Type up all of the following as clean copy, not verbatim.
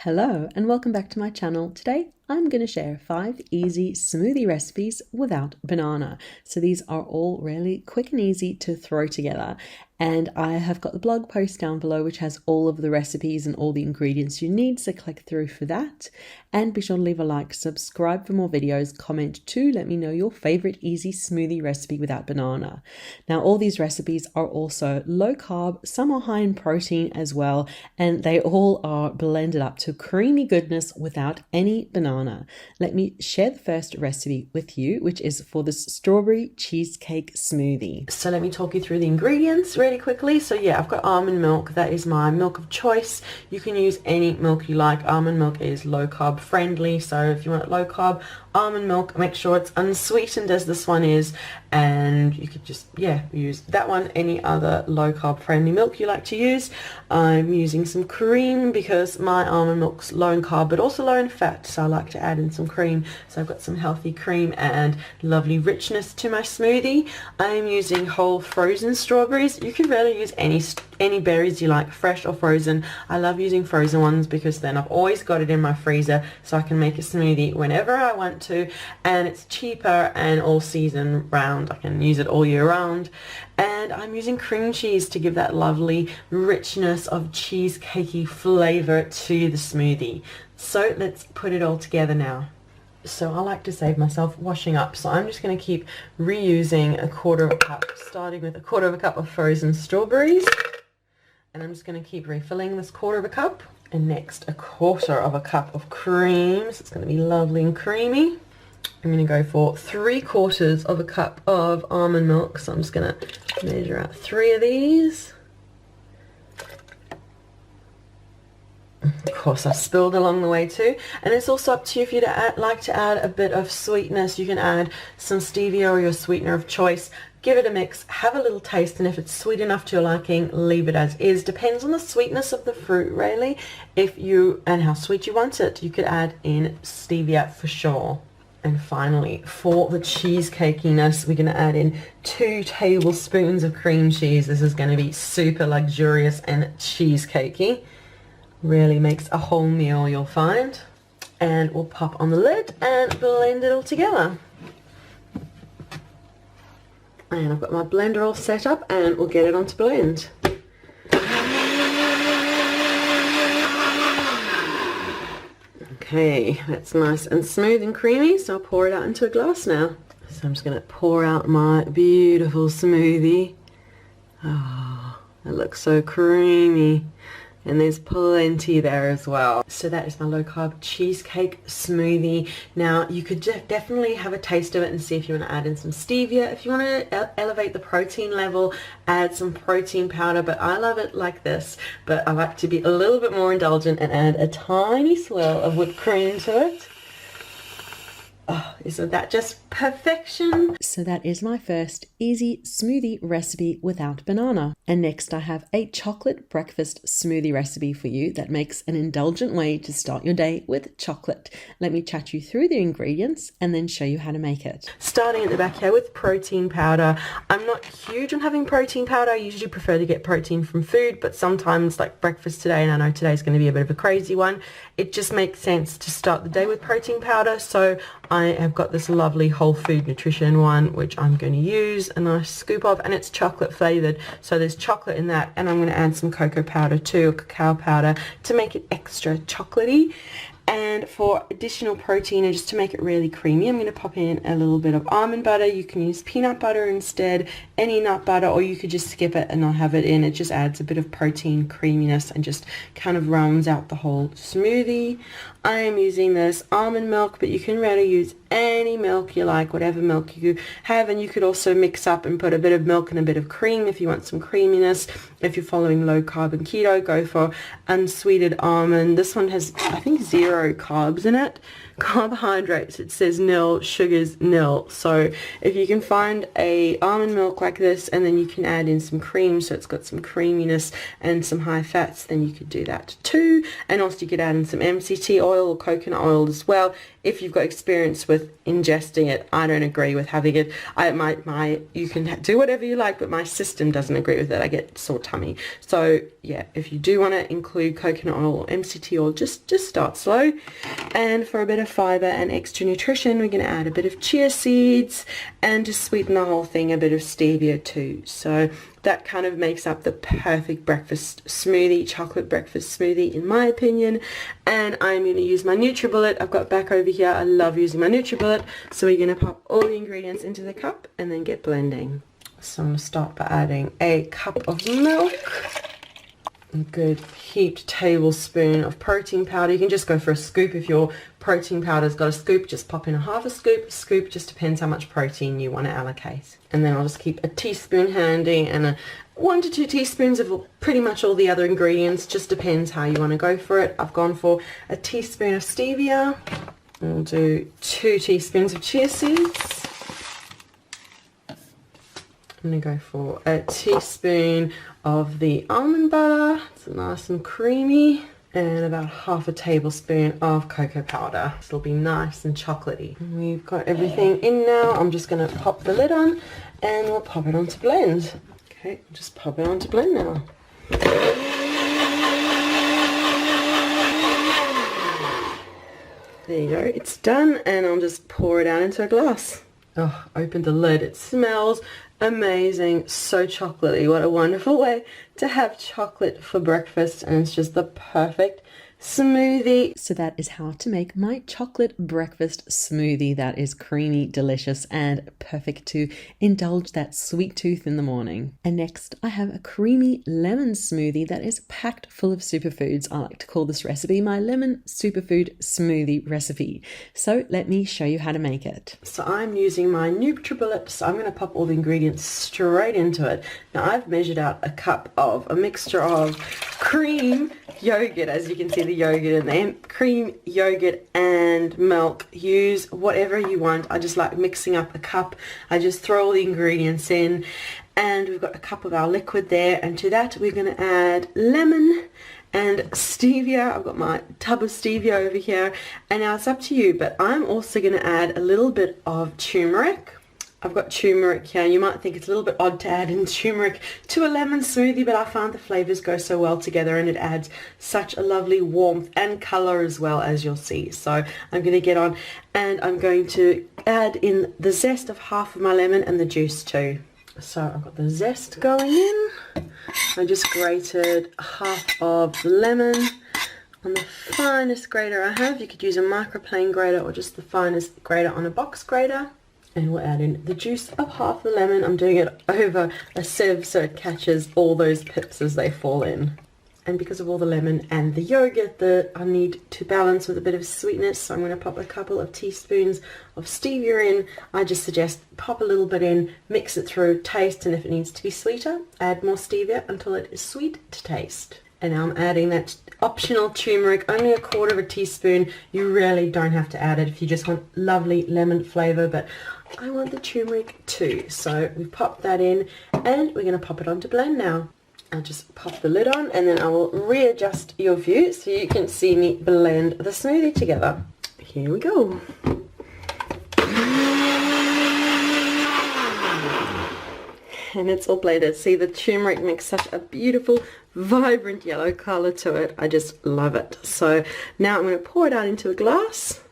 Hello and welcome back to my channel. Today I'm going to share 5 easy smoothie recipes without banana. So these are all really quick and easy to throw together. And I have got the blog post down below which has all of the recipes and all the ingredients you need, so click through for that. And be sure to leave a like, subscribe for more videos, comment too, let me know your favorite easy smoothie recipe without banana. Now all these recipes are also low carb, some are high in protein as well, and they all are blended up to creamy goodness without any banana. Let me share the first recipe with you, which is for this strawberry cheesecake smoothie. So let me talk you through the ingredients really quickly. So yeah, I've got almond milk. That is my milk of choice. You can use any milk you like. Almond milk is low carb friendly, so if you want it low carb, almond milk, make sure it's unsweetened as this one is, and you could just use that one. Any other low carb friendly milk you like to use. I'm using some cream because my almond milk's low in carb but also low in fat, so I like to add in some cream, so I've got some healthy cream and lovely richness to my smoothie. I'm using whole frozen strawberries. You can really use any berries you like, fresh or frozen. I love using frozen ones because then I've always got it in my freezer, so I can make a smoothie whenever I want to, and it's cheaper and all season round. I can use it all year round. And I'm using cream cheese to give that lovely richness of cheesecakey flavor to the smoothie. So let's put it all together now. So I like to save myself washing up, so I'm just going to keep reusing 1/4 of a cup, starting with 1/4 of a cup of frozen strawberries, and I'm just going to keep refilling this 1/4 of a cup. And next 1/4 of a cup of cream, so it's going to be lovely and creamy. I'm going to go for 3/4 of a cup of almond milk, so I'm just going to measure out 3 of these. Of course, I spilled along the way too, and it's also up to you if you'd like to add a bit of sweetness. You can add some stevia or your sweetener of choice. Give it a mix, have a little taste, and if it's sweet enough to your liking, leave it as is. Depends on the sweetness of the fruit really, and how sweet you want it. You could add in stevia for sure. And finally, for the cheesecakiness, we're going to add in 2 tablespoons of cream cheese. This is going to be super luxurious and cheesecakey. Really makes a whole meal, you'll find. And we'll pop on the lid and blend it all together. And I've got my blender all set up, and we'll get it on to blend. Okay, that's nice and smooth and creamy, so I'll pour it out into a glass now. So I'm just going to pour out my beautiful smoothie. Oh, it looks so creamy. And there's plenty there as well. So that is my low carb cheesecake smoothie. Now you could definitely have a taste of it and see if you want to add in some stevia. If you want to elevate the protein level, add some protein powder, but I love it like this. But I like to be a little bit more indulgent and add a tiny swirl of whipped cream to it. Oh, isn't that just perfection? So that is my first easy smoothie recipe without banana. And next I have a chocolate breakfast smoothie recipe for you that makes an indulgent way to start your day with chocolate. Let me chat you through the ingredients and then show you how to make it. Starting at the back here with protein powder. I'm not huge on having protein powder. I usually prefer to get protein from food, but sometimes like breakfast today, and I know today's going to be a bit of a crazy one, it just makes sense to start the day with protein powder. So I have got this lovely whole food nutrition one which I'm going to use a nice scoop of, and it's chocolate flavored, so there's chocolate in that, and I'm going to add some cocoa powder too, or cacao powder, to make it extra chocolatey. And for additional protein and just to make it really creamy, I'm going to pop in a little bit of almond butter. You can use peanut butter instead, any nut butter, or you could just skip it and not have it in. It just adds a bit of protein creaminess and just kind of rounds out the whole smoothie. I am using this almond milk, but you can really use any milk you like, whatever milk you have, and you could also mix up and put a bit of milk and a bit of cream if you want some creaminess. If you're following low carb and keto, go for unsweetened almond. This one has, I think, 0 carbs in it. Carbohydrates, it says nil, sugars nil. So if you can find a almond milk like this, and then you can add in some cream so it's got some creaminess and some high fats, then you could do that too. And also you could add in some MCT oil or coconut oil as well if you've got experience with with ingesting it. I don't agree with having it. You can do whatever you like, but my system doesn't agree with it. I get sore tummy. So yeah, if you do want to include coconut oil or MCT oil, just start slow. And for a bit of fiber and extra nutrition, we're going to add a bit of chia seeds, and to sweeten the whole thing, a bit of stevia too. So that kind of makes up the perfect breakfast smoothie, chocolate breakfast smoothie in my opinion. And I'm going to use my NutriBullet. I've got back over here. I love using my NutriBullet. So we're going to pop all the ingredients into the cup and then get blending. So I'm going to start by adding a cup of milk, a good heaped tablespoon of protein powder. You can just go for a scoop. If your protein powder's got a scoop, just pop in a half a scoop, just depends how much protein you want to allocate. And then I'll just keep a teaspoon handy, and 1 to 2 teaspoons of pretty much all the other ingredients, just depends how you want to go for it. I've gone for a teaspoon of stevia. We'll do 2 teaspoons of chia seeds. I'm going to go for a teaspoon of the almond butter. It's nice and creamy. And about half a tablespoon of cocoa powder. This will be nice and chocolatey. We've got everything in now. I'm just going to pop the lid on and we'll pop it on to blend. Okay, just pop it on to blend now. There you go, it's done, and I'll just pour it out into a glass. Oh, open the lid. It smells amazing, so chocolatey. What a wonderful way to have chocolate for breakfast, and it's just the perfect smoothie. So that is how to make my chocolate breakfast smoothie that is creamy, delicious, and perfect to indulge that sweet tooth in the morning. And next I have a creamy lemon smoothie that is packed full of superfoods. I like to call this recipe my lemon superfood smoothie recipe. So let me show you how to make it. So I'm using my NutriBullet, so I'm going to pop all the ingredients straight into it. Now I've measured out a cup of a mixture of cream, yogurt, as you can see the yogurt in there, cream, yogurt and milk. Use whatever you want. I just like mixing up the cup. I just throw all the ingredients in, and we've got a cup of our liquid there, and to that we're going to add lemon and stevia. I've got my tub of stevia over here, and now it's up to you, but I'm also going to add a little bit of turmeric. I've got turmeric here. You might think it's a little bit odd to add in turmeric to a lemon smoothie, but I found the flavors go so well together, and it adds such a lovely warmth and color as well, as you'll see. So I'm going to get on, and I'm going to add in the zest of half of my lemon and the juice too. So I've got the zest going in. I just grated half of the lemon on the finest grater I have. You could use a microplane grater or just the finest grater on a box grater. And we'll add in the juice of half the lemon. I'm doing it over a sieve so it catches all those pips as they fall in. And because of all the lemon and the yogurt, I need to balance with a bit of sweetness, so I'm going to pop a couple of teaspoons of stevia in. I just suggest pop a little bit in, mix it through, taste, and if it needs to be sweeter, add more stevia until it is sweet to taste. And now I'm adding that optional turmeric, only a quarter of a teaspoon. You really don't have to add it if you just want lovely lemon flavor, but I want the turmeric too. So we've popped that in, and we're going to pop it on to blend now. I'll just pop the lid on, and then I will readjust your view so you can see me blend the smoothie together. Here we go. And it's all blended. See, the turmeric makes such a beautiful, vibrant yellow color to it. I just love it. So now I'm going to pour it out into a glass.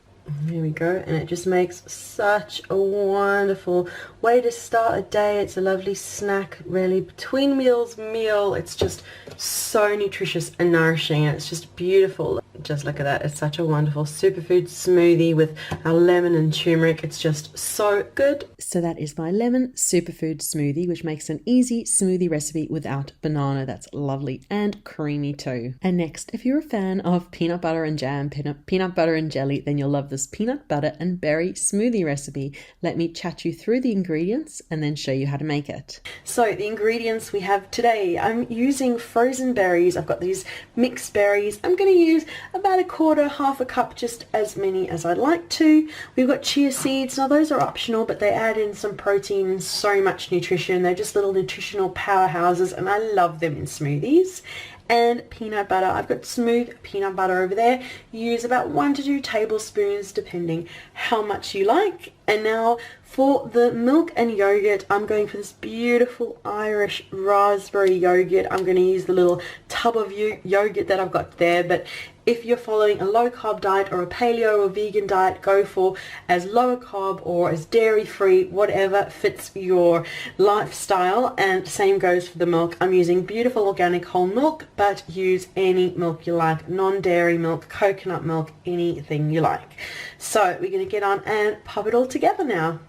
There we go, and it just makes such a wonderful way to start a day. It's a lovely snack, really, between meal. It's just so nutritious and nourishing, and it's just beautiful. Just look at that. It's such a wonderful superfood smoothie with our lemon and turmeric. It's just so good. So that is my lemon superfood smoothie, which makes an easy smoothie recipe without banana. That's lovely and creamy too. And next, if you're a fan of peanut butter and jam, peanut butter and jelly, then you'll love this peanut butter and berry smoothie recipe. Let me chat you through the ingredients and then show you how to make it. So the ingredients we have today, I'm using frozen berries. I've got these mixed berries. I'm going to use about a quarter, half a cup, just as many as I'd like to. We've got chia seeds. Now those are optional, but they add in some protein and so much nutrition. They're just little nutritional powerhouses, and I love them in smoothies. and peanut butter. I've got smooth peanut butter over there. Use about 1 to 2 tablespoons depending how much you like. And now for the milk and yogurt, I'm going for this beautiful Irish raspberry yogurt. I'm going to use the little tub of yogurt that I've got there, but if you're following a low carb diet or a paleo or vegan diet, go for as lower carb or as dairy free, whatever fits your lifestyle. And same goes for the milk. I'm using beautiful organic whole milk, but use any milk you like, non-dairy milk, coconut milk, anything you like. So we're going to get on and pop it all together now.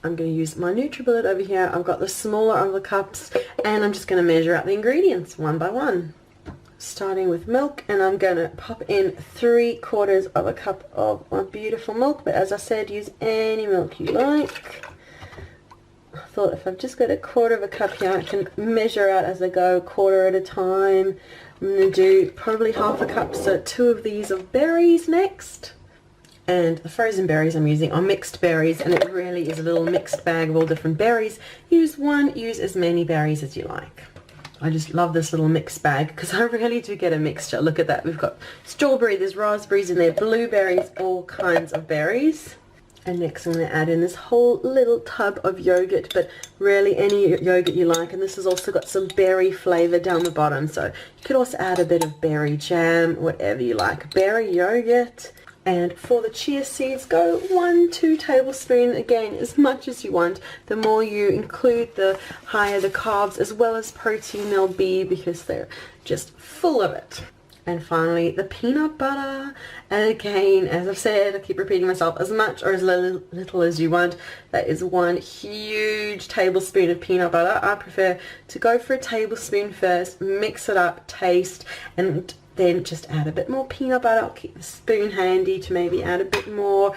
I'm going to use my NutriBullet over here. I've got the smaller of the cups, and I'm just going to measure out the ingredients one by one. Starting with milk, and I'm going to pop in 3/4 of a cup of my beautiful milk, but as I said, use any milk you like. I thought if I've just got 1/4 of a cup here, I can measure out as I go, 1/4 at a time. I'm going to do probably 1/2 cup, so 2 of these of berries next. And the frozen berries I'm using are mixed berries, and it really is a little mixed bag of all different berries. Use as many berries as you like. I just love this little mixed bag because I really do get a mixture. Look at that. We've got strawberry, there's raspberries in there, blueberries, all kinds of berries. And next I'm going to add in this whole little tub of yogurt, but really any yogurt you like. And this has also got some berry flavor down the bottom, so you could also add a bit of berry jam, whatever you like. Berry yogurt. And for the chia seeds, go 1-2 tablespoons, again, as much as you want. The more you include, the higher the carbs, as well as protein they'll be, because they're just full of it. And finally, the peanut butter. And again, as I've said, I keep repeating myself, as much or as little as you want. That is 1 huge tablespoon of peanut butter. I prefer to go for a tablespoon first, mix it up, taste, and then just add a bit more peanut butter. I'll keep the spoon handy to maybe add a bit more.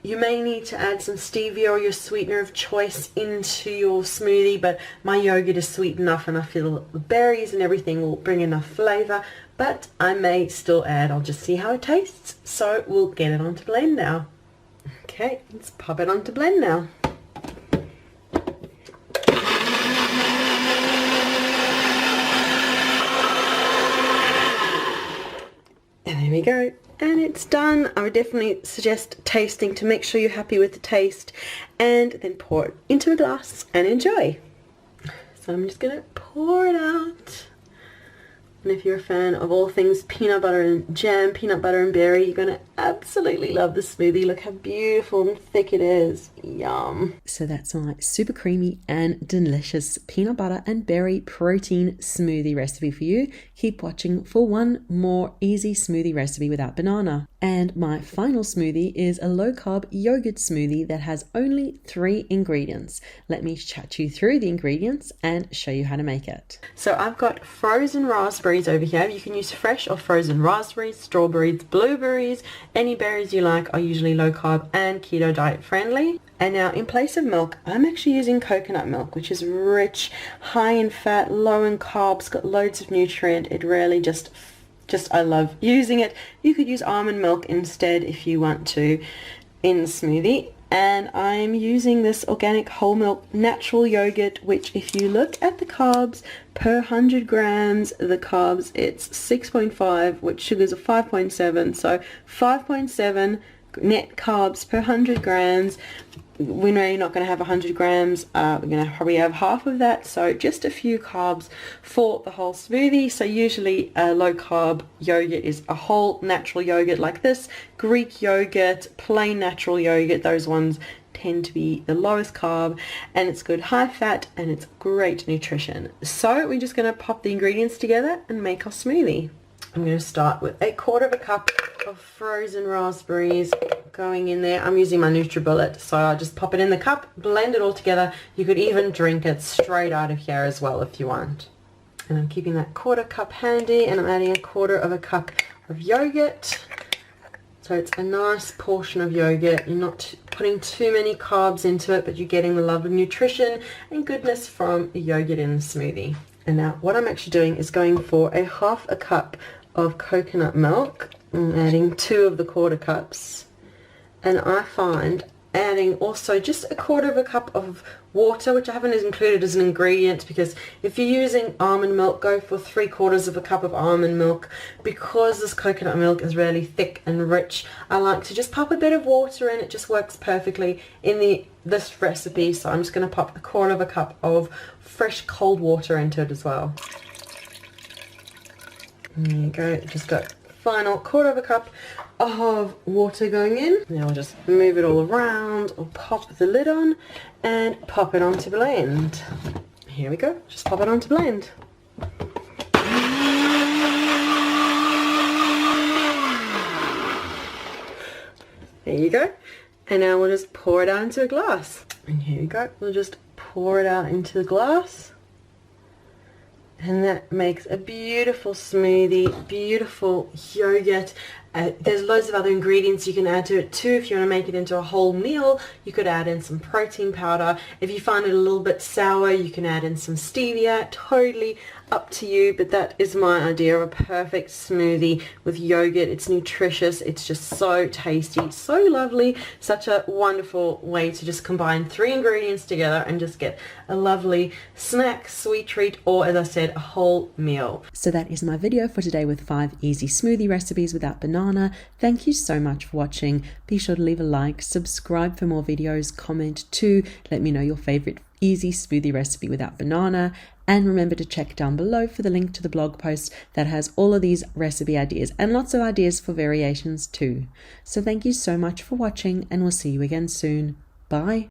You may need to add some stevia or your sweetener of choice into your smoothie, but my yogurt is sweet enough and I feel the berries and everything will bring enough flavor, but I may still add. I'll just see how it tastes. So we'll get it onto blend now. Okay, let's pop it onto blend now. And there we go, and it's done. I would definitely suggest tasting to make sure you're happy with the taste, and then pour it into a glass and enjoy. So I'm just going to pour it out. And if you're a fan of all things peanut butter and jam, peanut butter and berry, you're going to absolutely love the smoothie. Look how beautiful and thick it is. Yum. So that's my super creamy and delicious peanut butter and berry protein smoothie recipe for you. Keep watching for one more easy smoothie recipe without banana. And my final smoothie is a low-carb yogurt smoothie that has only 3 ingredients. Let me chat you through the ingredients and show you how to make it. So I've got frozen raspberries over here. You can use fresh or frozen raspberries, strawberries, blueberries. Any berries you like are usually low-carb and keto diet friendly. And now in place of milk, I'm actually using coconut milk, which is rich, high in fat, low in carbs, got loads of nutrient. It really just I love using it. You could use almond milk instead if you want to in the smoothie. And I'm using this organic whole milk natural yogurt, which if you look at the carbs per 100 grams, the carbs it's 6.5, which sugars are 5.7, so 5.7 net carbs per 100 grams. We know you're not going to have 100 grams. We're going to probably have half of that, so just a few carbs for the whole smoothie. So usually a low carb yogurt is a whole natural yogurt like this. Greek yogurt, plain natural yogurt, those ones tend to be the lowest carb, and it's good high fat and it's great nutrition. So we're just going to pop the ingredients together and make our smoothie. I'm going to start with 1/4 of a cup of frozen raspberries going in there. I'm using my NutriBullet, so I'll just pop it in the cup, blend it all together. You could even drink it straight out of here as well if you want. And I'm keeping that 1/4 cup handy, and I'm adding 1/4 of a cup of yogurt. So it's a nice portion of yogurt. You're not putting too many carbs into it, but you're getting the love of nutrition and goodness from the yogurt in the smoothie. And now what I'm actually doing is going for 1/2 cup of coconut milk. I'm adding 2 of the 1/4 cups. And I find adding also just a quarter of a cup of water, which I haven't included as an ingredient because if you're using almond milk, go for 3/4 of a cup of almond milk. Because this coconut milk is really thick and rich, I like to just pop a bit of water in. It just works perfectly in this recipe, so I'm just going to pop a quarter of a cup of fresh cold water into it as well. There you go, just got final quarter of a cup of water going in. Now I'll just move it all around, or pop the lid on and pop it on to blend. Here we go, just pop it on to blend. There you go. And now we'll just pour it out into a glass. And here we go, we'll just pour it out into the glass. And that makes a beautiful smoothie, beautiful yogurt. There's loads of other ingredients you can add to it too. If you want to make it into a whole meal, you could add in some protein powder. If you find it a little bit sour, you can add in some stevia. Totally up to you, but that is my idea of a perfect smoothie with yogurt. It's nutritious, it's just so tasty, so lovely. Such a wonderful way to just combine 3 ingredients together and just get a lovely snack, sweet treat, or as I said, a whole meal. So that is my video for today with 5 easy smoothie recipes without banana. Thank you so much for watching. Be sure to leave a like, subscribe for more videos, comment too, let me know your favorite easy smoothie recipe without banana, and remember to check down below for the link to the blog post that has all of these recipe ideas and lots of ideas for variations too. So thank you so much for watching, and we'll see you again soon. Bye.